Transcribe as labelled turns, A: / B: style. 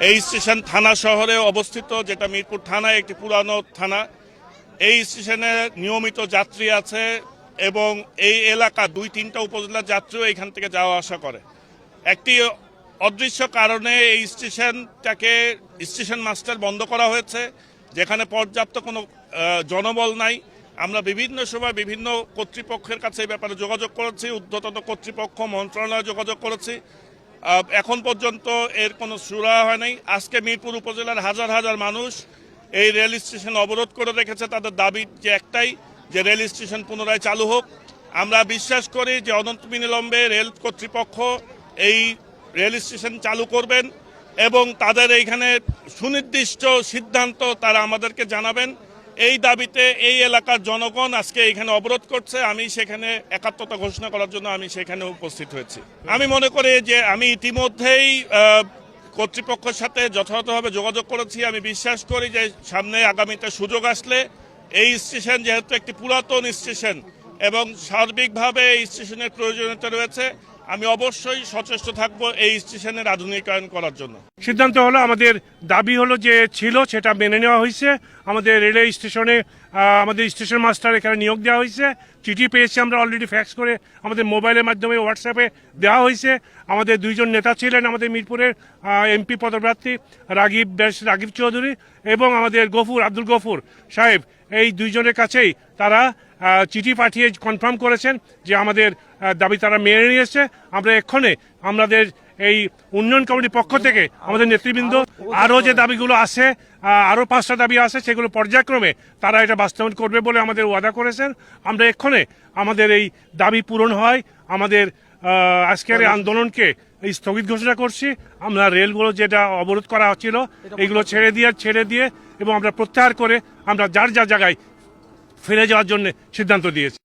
A: এই স্টেশন থানা শহরে অবস্থিত, যেটা মিরপুর থানায় একটি পুরানো থানা। এই স্টেশনে নিয়মিত যাত্রী আছে এবং এই এলাকা 2-3টা উপজেলার যাত্রীও এখান থেকে যাওয়া আসা করে। একটি অদৃশ্য কারণে এই স্টেশন মাস্টার বন্ধ করা হয়েছে, যেখানে পর্যাপ্ত কোনো জনবল নাই। আমরা বিভিন্ন সময় বিভিন্ন কর্তৃপক্ষের কাছে এই ব্যাপারে যোগাযোগ করেছি, ঊর্ধ্বতন কর্তৃপক্ষ মন্ত্রণালয়ে যোগাযোগ করেছি, এখন পর্যন্ত এর কোনো সুরাহা হয় নাই। আজকে মিরপুর উপজেলার হাজার হাজার মানুষ এই রেল স্টেশন অবরোধ করে রেখেছে। তাদের দাবি যে একটাই, যে রেল স্টেশন পুনরায় চালু হোক। আমরা বিশ্বাস করি যে অনন্তবিলম্বে রেল কর্তৃপক্ষ এই রেল স্টেশন চালু করবেন এবং তাদের এইখানে সুনির্দিষ্ট সিদ্ধান্ত তারা আমাদেরকে জানাবেন। এই দাবিতে এই এলাকার জনগণ আজকে এখানে অবরোধ করছে। আমি সেখানে একাত্মতা ঘোষণা করার জন্য আমি সেখানে উপস্থিত হয়েছি। আমি মনে করি যে আমি ইতিমধ্যেই কর্তৃপক্ষের সাথে যথাযথভাবে যোগাযোগ করেছি। আমি বিশ্বাস করি যে সামনে আগামীতে সুযোগ আসলে এই স্টেশন, যেহেতু একটি পুরাতন স্টেশন এবং সার্বিকভাবে এই স্টেশনের প্রয়োজনীয়তা রয়েছে, আমি অবশ্যই সচেষ্ট থাকব এই স্টেশনের আধুনিকায়ন করার জন্য।
B: সিদ্ধান্ত হলো, আমাদের দাবি হলো যে ছিল সেটা মেনে নেওয়া হয়েছে। আমাদের রেলওয়ে স্টেশনে আমাদের স্টেশন মাস্টার এখানে নিয়োগ দেওয়া হয়েছে। চিঠি পেয়েছি আমরা অলরেডি, ফ্যাক্স করে আমাদের মোবাইলের মাধ্যমে হোয়াটসঅ্যাপে দেওয়া হয়েছে। আমাদের দুইজন নেতা ছিলেন, আমাদের মিরপুরের এমপি পদপ্রার্থী রাগিব চৌধুরী এবং আমাদের আব্দুল গফুর সাহেব। এই দুইজনের কাছেই তারা চিঠি পাঠিয়ে কনফার্ম করেছেন যে আমাদের দাবি তারা মেনে নিয়েছে। আমরা এক্ষণে আমাদের এই উন্নয়ন কমিটির পক্ষ থেকে আমাদের নেতৃবৃন্দ আরও যে দাবিগুলো আছে, আরও 5টা দাবি আছে, সেগুলো পর্যায়ক্রমে তারা এটা বাস্তবায়ন করবে বলে আমাদের ওয়াদা করেছেন। আমরা এক্ষণে আমাদের এই দাবি পূরণ হয় আমাদের আজকের এই আন্দোলনকে স্থগিত ঘোষণা করছি। আমরা রেলগুলো যেটা অবরোধ করা হচ্ছিল এগুলো ছেড়ে দিয়ে এবং আমরা প্রত্যাহার করে আমরা যার জায়গায় ফিরে যাওয়ার জন্য সিদ্ধান্ত দিয়েছি।